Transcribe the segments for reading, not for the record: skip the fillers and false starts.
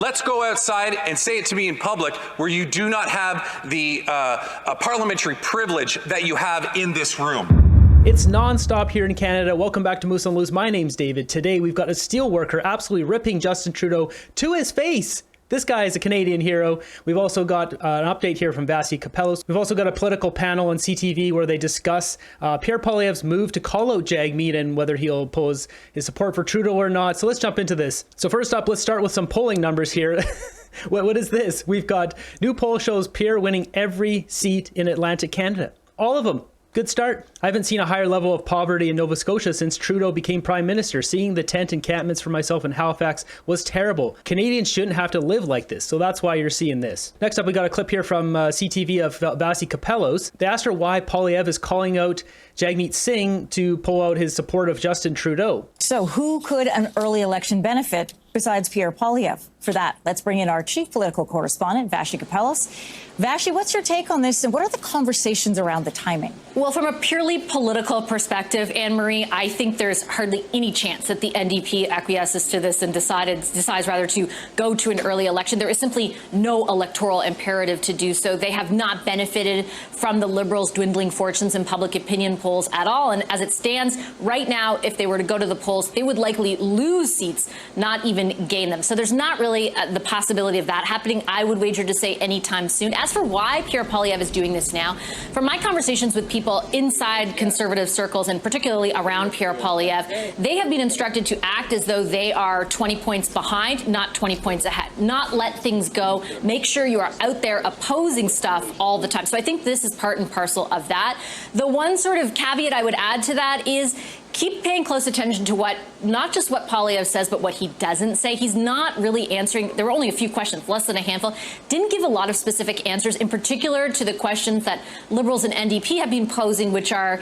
Let's go outside and say it to me in public where you do not have the parliamentary privilege that you have in this room. It's non-stop here in Canada. Welcome back to Moose on Loose. My name's David. Today we've got a steelworker absolutely ripping Justin Trudeau to his face. This guy is a Canadian hero. We've also got an update here from Vassy Kapelos. We've also got a political panel on CTV where they discuss Pierre Poilievre's move to call out Jagmeet and whether he'll oppose his support for Trudeau or not. So let's jump into this. So first up, let's start with some polling numbers here. What is this? We've got new poll shows Pierre winning every seat in Atlantic Canada. All of them. Good start. I haven't seen a higher level of poverty in Nova Scotia since Trudeau became Prime Minister. Seeing the tent encampments for myself in Halifax was terrible. Canadians shouldn't have to live like this, so that's why you're seeing this. Next up, we got a clip here from CTV of Vassy Kapelos. They asked her why Poilievre is calling out Jagmeet Singh to pull out his support of Justin Trudeau. So who could an early election benefit besides Pierre Poilievre? For that, let's bring in our chief political correspondent, Vassy Kapelos. Vassy, what's your take on this, and what are the conversations around the timing? Well, from a purely political perspective, Anne-Marie, I think there's hardly any chance that the NDP acquiesces to this and decides rather to go to an early election. There is simply no electoral imperative to do so. They have not benefited from the Liberals' dwindling fortunes in public opinion polls at all. And as it stands right now, if they were to go to the polls, they would likely lose seats, not even gain them. So there's not really the possibility of that happening, I would wager to say, anytime soon. As for why Pierre Poilievre is doing this now, from my conversations with people inside conservative circles and particularly around Pierre Poilievre, they have been instructed to act as though they are 20 points behind, not 20 points ahead. Not let things go. Make sure you are out there opposing stuff all the time. So I think this is part and parcel of that. The one sort of caveat I would add to that is keep paying close attention to not just what Poilievre says, but what he doesn't say. He's not really answering. There were only a few questions, less than a handful. Didn't give a lot of specific answers, in particular to the questions that Liberals and NDP have been posing, which are,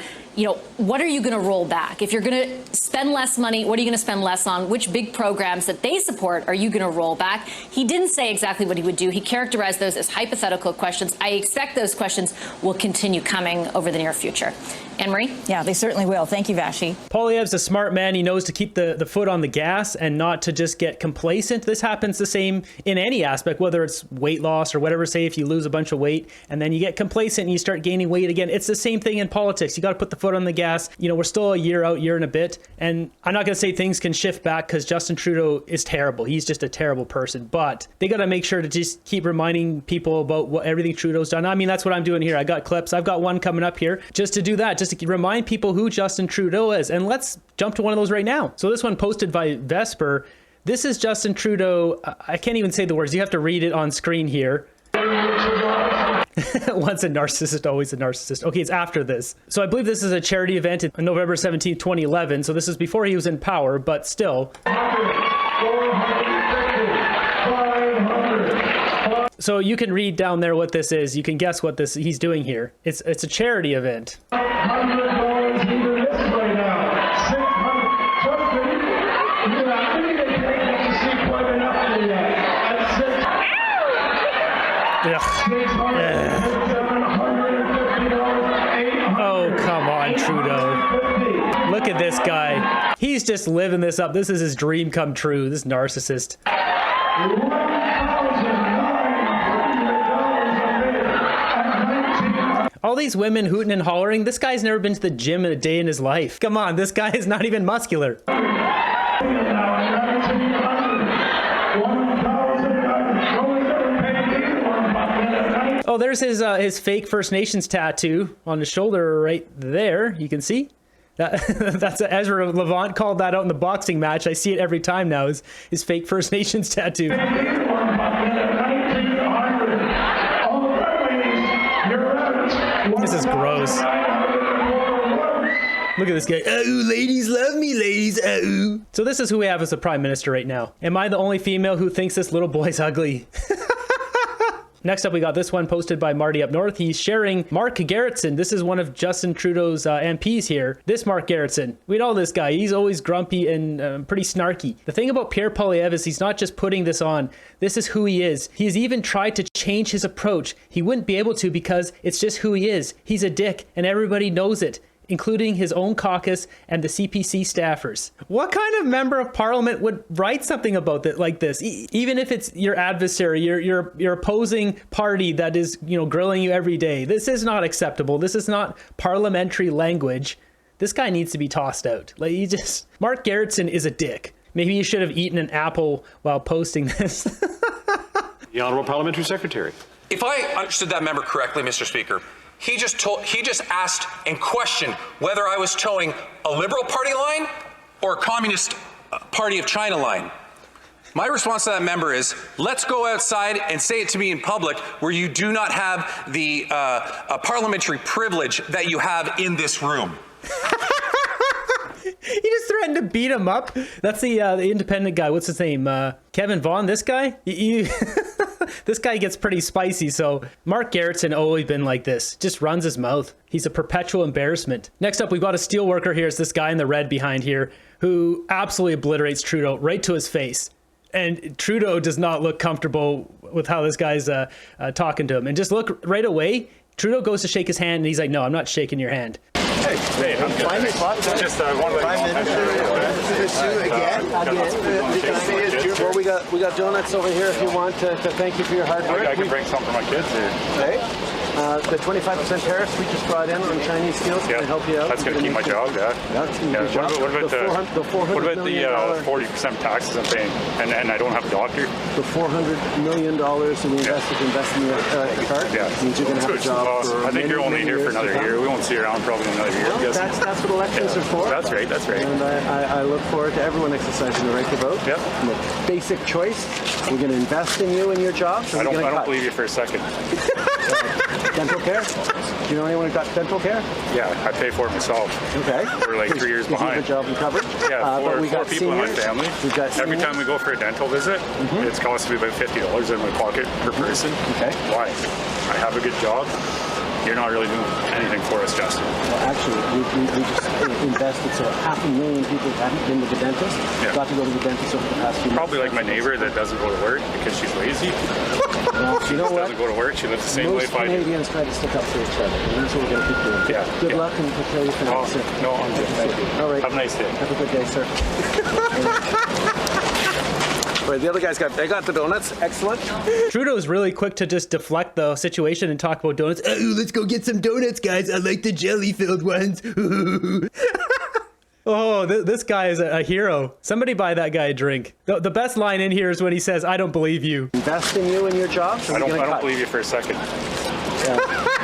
what are you going to roll back? If you're going to spend less money, what are you going to spend less on? Which big programs that they support are you going to roll back? He didn't say exactly what he would do. He characterized those as hypothetical questions. I expect those questions will continue coming over the near future. Anne-Marie? Yeah, they certainly will. Thank you, Vassy. Poilievre's a smart man. He knows to keep the foot on the gas and not to just get complacent. This happens the same in any aspect, whether it's weight loss or whatever. Say if you lose a bunch of weight and then you get complacent and you start gaining weight again. It's the same thing in politics. You got to put the foot on the gas. We're still a year out, year and a bit. And I'm not going to say things can shift back because Justin Trudeau is terrible. He's just a terrible person. But they got to make sure to just keep reminding people about everything Trudeau's done. I mean, that's what I'm doing here. I got clips. I've got one coming up here just to do that, just to remind people who Justin Trudeau is. And let's jump to one of those right now. So this one posted by Vesper. This is Justin Trudeau. I can't even say the words. You have to read it on screen here. Once a narcissist, always a narcissist. Okay, it's after this. So I believe this is a charity event on November 17, 2011. So this is before he was in power, but still. So you can read down there what this is. You can guess what he's doing here. It's a charity event. $100 even this right now. 600. Trust me. I think they take to see quite enough for that. Oh, come on, Trudeau. Look at this guy. He's just living this up. This is his dream come true. This narcissist. All these women hooting and hollering. This guy's never been to the gym in a day in his life. Come on, this guy is not even muscular. Oh, there's his fake First Nations tattoo on his shoulder right there. You can see. That's Ezra Levant called that out in the boxing match. I see it every time now, his fake First Nations tattoo. This is gross. Look at this guy. Oh, ladies love me, ladies. Oh. So this is who we have as the Prime Minister right now. Am I the only female who thinks this little boy's ugly? Next up, we got this one posted by Marty up north. He's sharing Mark Garrettson. This is one of Justin Trudeau's MPs here. This Mark Garrettson. We know this guy. He's always grumpy and pretty snarky. The thing about Pierre Poilievre is he's not just putting this on. This is who he is. He's even tried to change his approach. He wouldn't be able to because it's just who he is. He's a dick and everybody knows it. including his own caucus and the CPC staffers. What kind of member of parliament would write something about that like this? Even if it's your adversary, your opposing party that is, grilling you every day. This is not acceptable. This is not parliamentary language. This guy needs to be tossed out. Mark Gerritsen is a dick. Maybe you should have eaten an apple while posting this. The Honourable Parliamentary Secretary. If I understood that member correctly, Mr. Speaker, he just asked and questioned whether I was towing a Liberal Party line or a Communist Party of China line. My response to that member is, let's go outside and say it to me in public where you do not have the parliamentary privilege that you have in this room. He just threatened to beat him up. That's the independent guy. What's his name? Kevin Vaughn, this guy? This guy gets pretty spicy. So Mark Gerritsen always been like this. Just runs his mouth. He's a perpetual embarrassment. Next up, we've got a steelworker here. It's this guy in the red behind here who absolutely obliterates Trudeau right to his face. And Trudeau does not look comfortable with how this guy's talking to him. And just look right away, Trudeau goes to shake his hand and he's like, no, I'm not shaking your hand. Hey, I'm good. Just one Prime Minister, well, we got donuts over here if you want to thank you for your hard work. I can bring some for my kids here. Okay. The 25% tariffs we just brought in on Chinese steels can help you out. That's going to keep my job, That's going to keep your job. What about the $400 40% taxes I'm paying, and I don't have a doctor? The $400 million that we invested in the card means you're going to have a job for I think you're only here for another year. We won't see you around probably another year. Well, that's what elections are for. That's right. And I look forward to everyone exercising the right to vote. Yep. Basic choice. We're going to invest in you and your job. I don't believe you for a second. Dental care? Do you know anyone who got dental care? Yeah, I pay for it myself. Okay. We're like 3 years behind. You have a job and coverage? Yeah, but we four got people seniors. in my family. We've got Every seniors. time we go for a dental visit, it's costing me about $50 in my pocket per person. Okay. Why? I have a good job. You're not really doing anything for us, Justin. Well, actually, we just invested so 500,000 people haven't been to the dentist. Got to go to the dentist over the past few months. Probably like my neighbor that doesn't go to work because she's lazy. Well, you know what? Doesn't go to work. She lives the same way Most if I do. Canadians try to stick up for each other, and that's what we're going to keep doing. Yeah. Good luck, and prepare you for Oh, next year. no, I'm good. Thank you. All right. Have a nice day. Have a good day, sir. Right, the other guys got the donuts. Excellent. Trudeau's really quick to just deflect the situation and talk about donuts. Oh, let's go get some donuts, guys. I like the jelly-filled ones. Oh, this guy is a hero. Somebody buy that guy a drink. The best line in here is when he says, I don't believe you. Invest in you and your job. I don't believe you for a second.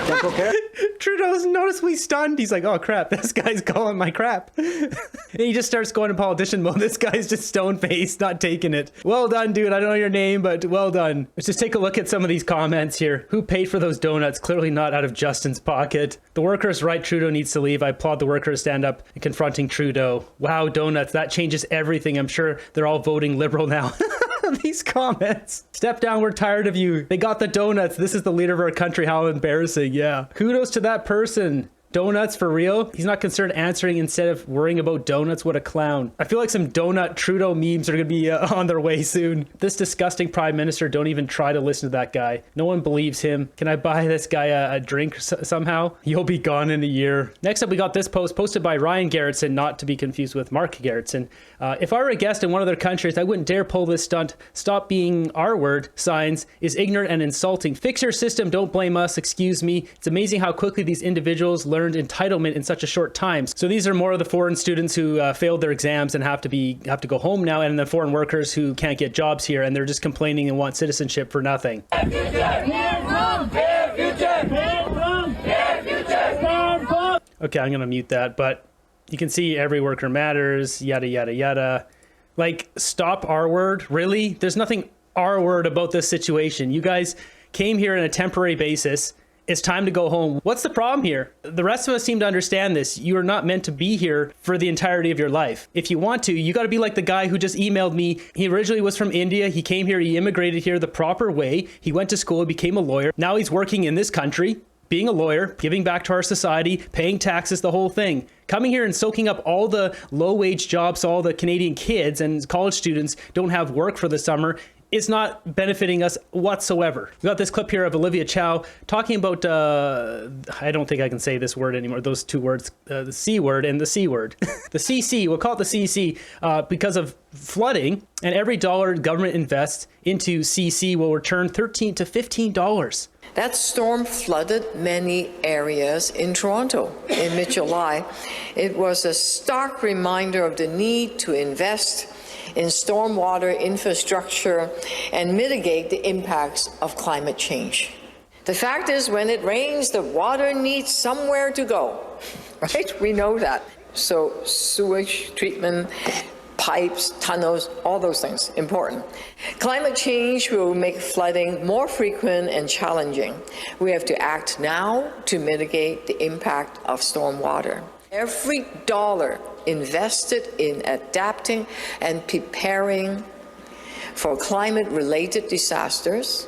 Dental care? Trudeau's noticeably stunned. He's like, oh crap, this guy's calling my crap. And he just starts going to politician mode. This guy's just stone-faced, not taking it. Well done, dude. I don't know your name, but well done. Let's just take a look at some of these comments here. Who paid for those donuts? Clearly not out of Justin's pocket. The workers right, Trudeau needs to leave. I applaud the workers stand up and confronting Trudeau. Wow, donuts. That changes everything. I'm sure they're all voting Liberal now. These comments. Step down, we're tired of you. They got the donuts. This is the leader of our country. How embarrassing. Yeah. Kudos to that person. Donuts for real? He's not concerned answering instead of worrying about donuts. What a clown. I feel like some donut Trudeau memes are going to be on their way soon. This disgusting prime minister, don't even try to listen to that guy. No one believes him. Can I buy this guy a drink somehow? You'll be gone in a year. Next up, we got this post posted by Ryan Gerritsen, not to be confused with Mark Gerritsen. If I were a guest in one of their countries, I wouldn't dare pull this stunt. Stop being R-word signs is ignorant and insulting. Fix your system. Don't blame us. Excuse me. It's amazing how quickly these individuals learned entitlement in such a short time. So these are more of the foreign students who failed their exams and have to go home now, and the foreign workers who can't get jobs here, and they're just complaining and want citizenship for nothing. Okay, I'm gonna mute that, but you can see every worker matters, yada yada yada. Like, stop R-word? Really? There's nothing R-word about this situation. You guys came here on a temporary basis. It's time to go home. What's the problem here? The rest of us seem to understand this. You are not meant to be here for the entirety of your life. If you want to, you got to be like the guy who just emailed me. He originally was from India. He came here. He immigrated here the proper way. He went to school, became a lawyer. Now he's working in this country, being a lawyer, giving back to our society, paying taxes, the whole thing. Coming here and soaking up all the low-wage jobs so all the Canadian kids and college students don't have work for the summer is not benefiting us whatsoever. We got this clip here of Olivia Chow talking about, I don't think I can say this word anymore, those two words, the C word and the C word. The CC, we'll call it the CC, because of flooding, and every dollar government invests into CC will return $13 to $15. That storm flooded many areas in Toronto in mid-July. It was a stark reminder of the need to invest in stormwater infrastructure and mitigate the impacts of climate change. The fact is, when it rains, the water needs somewhere to go, right? We know that. So sewage treatment, pipes, tunnels, all those things, important. Climate change will make flooding more frequent and challenging. We have to act now to mitigate the impact of stormwater. Every dollar invested in adapting and preparing for climate-related disasters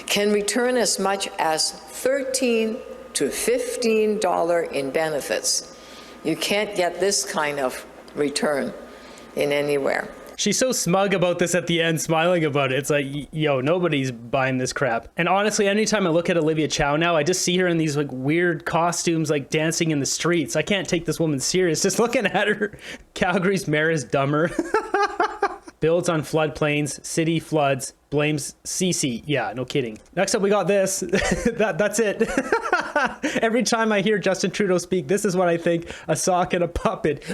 can return as much as $13 to $15 in benefits. You can't get this kind of return in anywhere. She's so smug about this at the end, smiling about it. It's like, yo, nobody's buying this crap. And honestly, anytime I look at Olivia Chow now, I just see her in these like weird costumes, like dancing in the streets. I can't take this woman serious. Just looking at her, Calgary's mayor is dumber. Builds on floodplains, city floods, blames CC. Yeah, no kidding. Next up, we got this. That's it. Every time I hear Justin Trudeau speak, this is what I think: a sock and a puppet.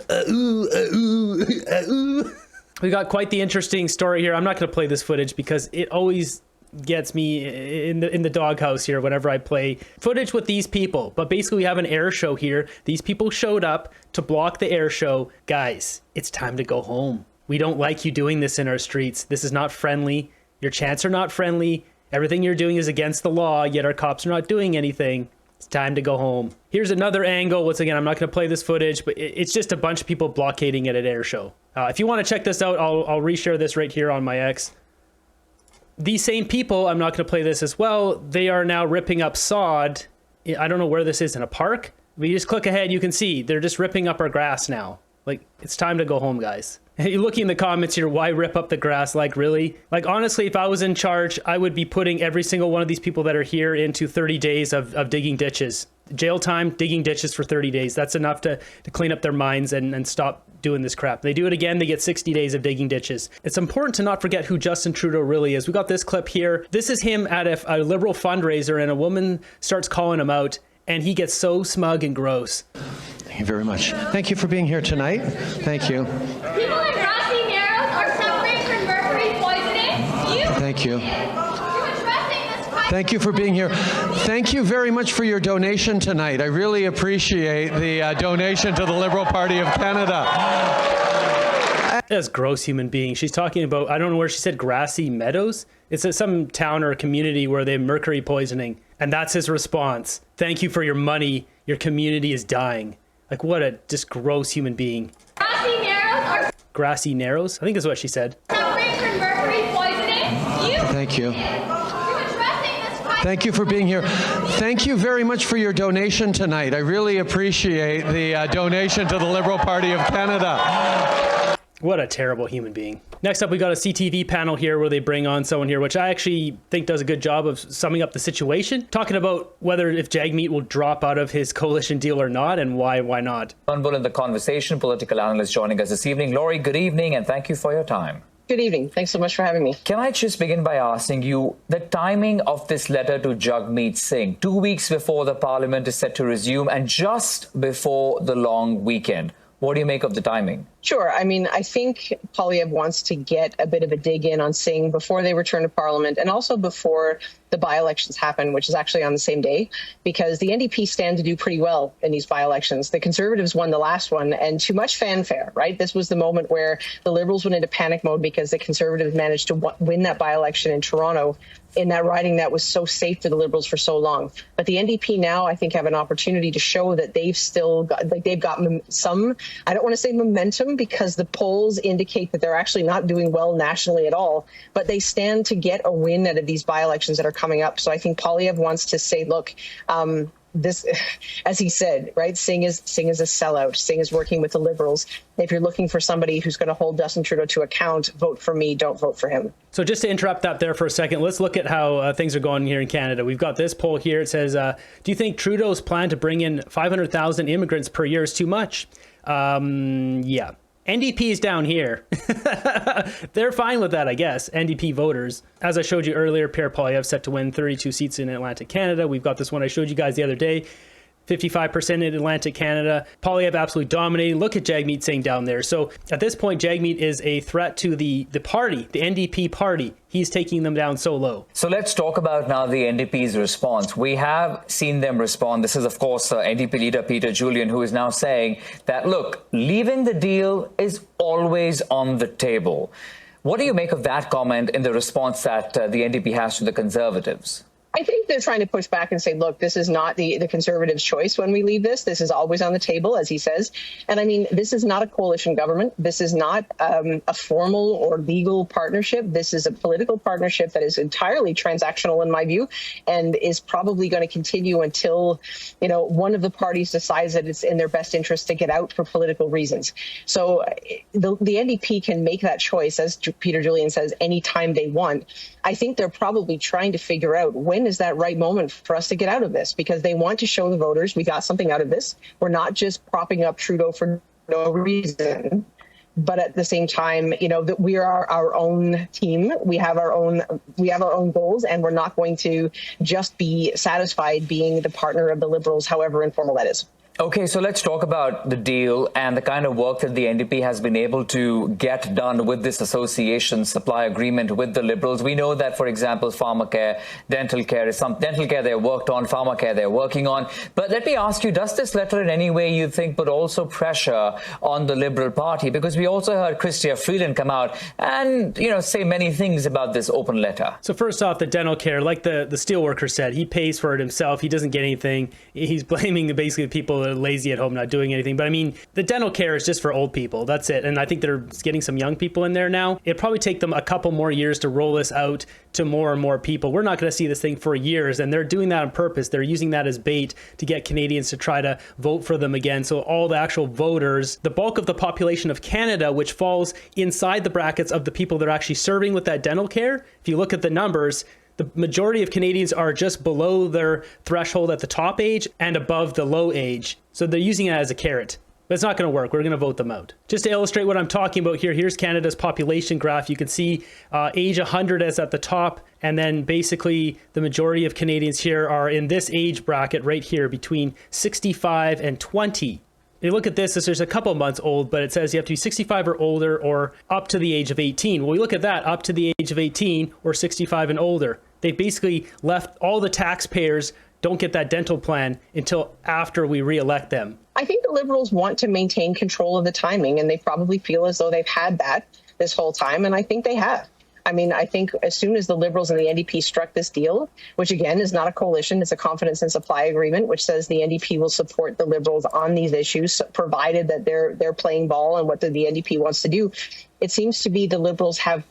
We got quite the interesting story here. I'm not going to play this footage because it always gets me in the doghouse here whenever I play footage with these people. But basically, we have an air show here. These people showed up to block the air show. Guys, it's time to go home. We don't like you doing this in our streets. This is not friendly. Your chants are not friendly. Everything you're doing is against the law, yet our cops are not doing anything. It's time to go home. Here's another angle. Once again, I'm not going to play this footage, but it's just a bunch of people blockading at an air show. If you want to check this out, I'll reshare this right here on my X. These same people, I'm not going to play this as well, they are now ripping up sod. I don't know where this is, in a park? But you just click ahead, you can see they're just ripping up our grass now. Like, it's time to go home, guys. You're looking in the comments here, why rip up the grass? Like, really? Like, honestly, if I was in charge, I would be putting every single one of these people that are here into 30 days of digging ditches. Jail time, digging ditches for 30 days. That's enough to clean up their minds and stop doing this crap. They do it again, they get 60 days of digging ditches. It's important to not forget who Justin Trudeau really is. We got this clip here. This is him at a Liberal fundraiser, and a woman starts calling him out, and he gets so smug and gross. Thank you very much. Thank you for being here tonight. Thank you. People in grassy narrows are suffering from mercury poisoning. Thank you. Thank you for being here. Thank you very much for your donation tonight. I really appreciate the donation to the Liberal Party of Canada. That's gross human being. She's talking about, I don't know where she said, grassy meadows. It's at some town or a community where they have mercury poisoning. And that's his response. Thank you for your money. Your community is dying. Like, what a just gross human being. Grassy narrows are grassy narrows? I think that's what she said. suffering from mercury poisoning. Thank you. Thank you for being here. Thank you very much for your donation tonight. I really appreciate the donation to the Liberal Party of Canada. What a terrible human being. Next up, we got a CTV panel here where they bring on someone here, which I actually think does a good job of summing up the situation, talking about whether if Jagmeet will drop out of his coalition deal or not, and why not. Turnbull in the conversation, political analyst joining us this evening. Laurie, good evening, and thank you for your time. Good evening. Thanks so much for having me. Can I just begin by asking you the timing of this letter to Jagmeet Singh, 2 weeks before the parliament is set to resume and just before the long weekend? What do you make of the timing? Sure. I mean, I think Poilievre wants to get a bit of a dig in on Singh before they return to Parliament and also before the by-elections happen, which is actually on the same day, because the NDP stand to do pretty well in these by-elections. The Conservatives won the last one, and too much fanfare, right? This was the moment where the Liberals went into panic mode because the Conservatives managed to win that by-election in Toronto in that riding that was so safe for the Liberals for so long. But the NDP now, I think, have an opportunity to show that they've still got, like, they've got some, I don't want to say momentum, because the polls indicate that they're actually not doing well nationally at all, but they stand to get a win out of these by-elections that are coming up. So I think Poilievre wants to say, look, this, as he said, right, Singh is a sellout. Singh is working with the Liberals. If you're looking for somebody who's going to hold Justin Trudeau to account, vote for me, don't vote for him. So just to interrupt that there for a second, let's look at how things are going here in Canada. We've got this poll here. It says, do you think Trudeau's plan to bring in 500,000 immigrants per year is too much? Yeah. NDP is down here. They're fine with that, I guess. NDP voters. As I showed you earlier, Pierre Poilievre set to win 32 seats in Atlantic Canada. We've got this one I showed you guys the other day. 55% in Atlantic Canada. Poilievre absolutely dominating. Look at Jagmeet Singh down there. So at this point, Jagmeet is a threat to the party, the NDP party. He's taking them down so low. So let's talk about now the NDP's response. We have seen them respond. This is, of course, NDP leader Peter Julian, who is now saying that, look, leaving the deal is always on the table. What do you make of that comment in the response that the NDP has to the Conservatives? I think they're trying to push back and say, look, this is not the Conservatives' choice when we leave this. This is always on the table, as he says. And I mean, this is not a coalition government. This is not a formal or legal partnership. This is a political partnership that is entirely transactional, in my view, and is probably going to continue until, one of the parties decides that it's in their best interest to get out for political reasons. So the NDP can make that choice, as Peter Julian says, anytime they want. I think they're probably trying to figure out when is that right moment for us to get out of this, because they want to show the voters we got something out of this. We're not just propping up Trudeau for no reason. But at the same time, that we are our own team. We have our own goals, and we're not going to just be satisfied being the partner of the Liberals, however informal that is. Okay, so let's talk about the deal and the kind of work that the NDP has been able to get done with this association supply agreement with the Liberals. We know that, for example, pharmacare, dental care they worked on, pharmacare they're working on. But let me ask you, does this letter in any way, you think, put also pressure on the Liberal Party? Because we also heard Chrystia Freeland come out and, say many things about this open letter. So first off, the dental care, like the steelworker said, he pays for it himself. He doesn't get anything. He's blaming basically the people lazy at home, not doing anything. But I mean, the dental care is just for old people. That's it. And I think they're getting some young people in there now. It'd probably take them a couple more years to roll this out to more and more people. We're not going to see this thing for years, and they're doing that on purpose. They're using that as bait to get Canadians to try to vote for them again. So all the actual voters, the bulk of the population of Canada, which falls inside the brackets of the people that are actually serving with that dental care, if you look at the numbers, the majority of Canadians are just below their threshold at the top age and above the low age. So they're using it as a carrot. But it's not going to work. We're going to vote them out. Just to illustrate what I'm talking about here, here's Canada's population graph. You can see age 100 is at the top. And then basically the majority of Canadians here are in this age bracket right here between 65 and 20. You look at this, there's a couple months old, but it says you have to be 65 or older or up to the age of 18. Well, we look at that, up to the age of 18 or 65 and older. They basically left all the taxpayers don't get that dental plan until after we re-elect them. I think the Liberals want to maintain control of the timing, and they probably feel as though they've had that this whole time, and I think they have. I mean, I think as soon as the Liberals and the NDP struck this deal, which again is not a coalition, it's a confidence and supply agreement, which says the NDP will support the Liberals on these issues, provided that they're playing ball and what the NDP wants to do. It seems to be the Liberals have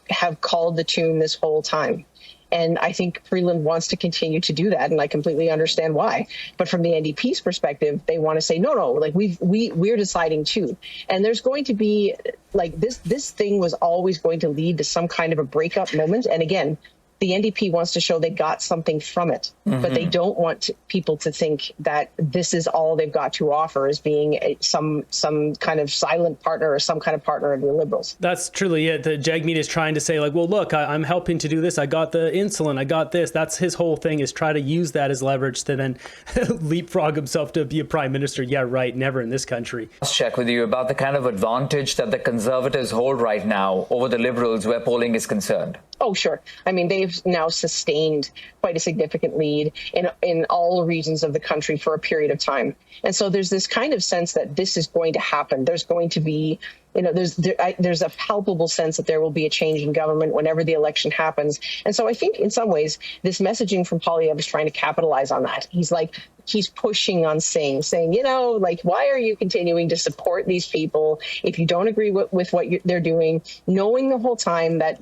called the tune this whole time. And I think Freeland wants to continue to do that, and I completely understand why. But from the NDP's perspective, they want to say, no, like we're deciding too. And there's going to be like this thing was always going to lead to some kind of a breakup moment. And again, the NDP wants to show they got something from it, but they don't want people to think that this is all they've got to offer as being some kind of silent partner or some kind of partner of the Liberals. That's truly it. The Jagmeet is trying to say, like, well, look, I'm helping to do this. I got the insulin. I got this. That's his whole thing, is try to use that as leverage to then leapfrog himself to be a prime minister. Yeah, right. Never in this country. Let's check with you about the kind of advantage that the Conservatives hold right now over the Liberals where polling is concerned. Oh, sure. I mean, they've now sustained quite a significant lead in all regions of the country for a period of time. And so there's this kind of sense that this is going to happen. There's going to be, there's a palpable sense that there will be a change in government whenever the election happens. And so I think in some ways, this messaging from Poilievre is trying to capitalize on that. He's pushing on saying, why are you continuing to support these people if you don't agree with what they're doing, knowing the whole time that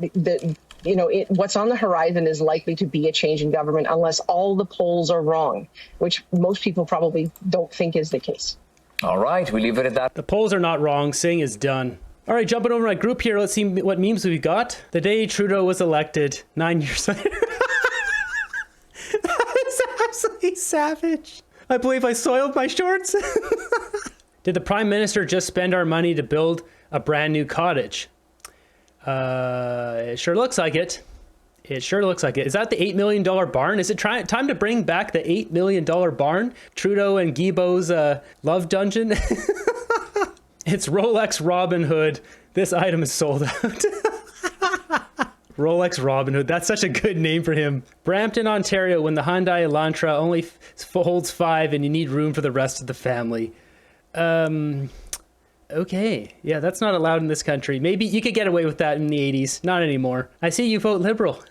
what's on the horizon is likely to be a change in government unless all the polls are wrong, which most people probably don't think is the case. All right, we leave it at that. The polls are not wrong. Singh is done. All right, jumping over my group here. Let's see what memes we've got. The day Trudeau was elected, 9 years later. That is absolutely savage. I believe I soiled my shorts. Did the Prime Minister just spend our money to build a brand new cottage? It sure looks like it. It sure looks like it. Is that the $8 million barn? Is it time to bring back the $8 million barn? Trudeau and Guilbeault's love dungeon? It's Rolex Robin Hood. This item is sold out. Rolex Robin Hood. That's such a good name for him. Brampton, Ontario, when the Hyundai Elantra only holds 5 and you need room for the rest of the family. Okay. Yeah, that's not allowed in this country. Maybe you could get away with that in the 80s. Not anymore. I see you vote Liberal.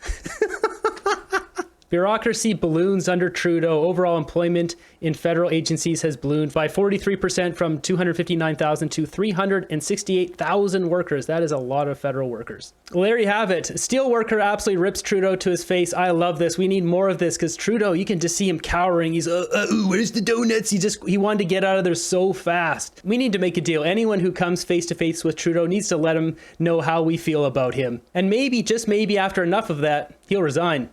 Bureaucracy balloons under Trudeau. Overall employment in federal agencies has ballooned by 43% from 259,000 to 368,000 workers. That is a lot of federal workers. Well, there you have it. Steel worker absolutely rips Trudeau to his face. I love this. We need more of this because Trudeau, you can just see him cowering. He's, where's the donuts? He wanted to get out of there so fast. We need to make a deal. Anyone who comes face to face with Trudeau needs to let him know how we feel about him. And maybe, just maybe after enough of that, he'll resign.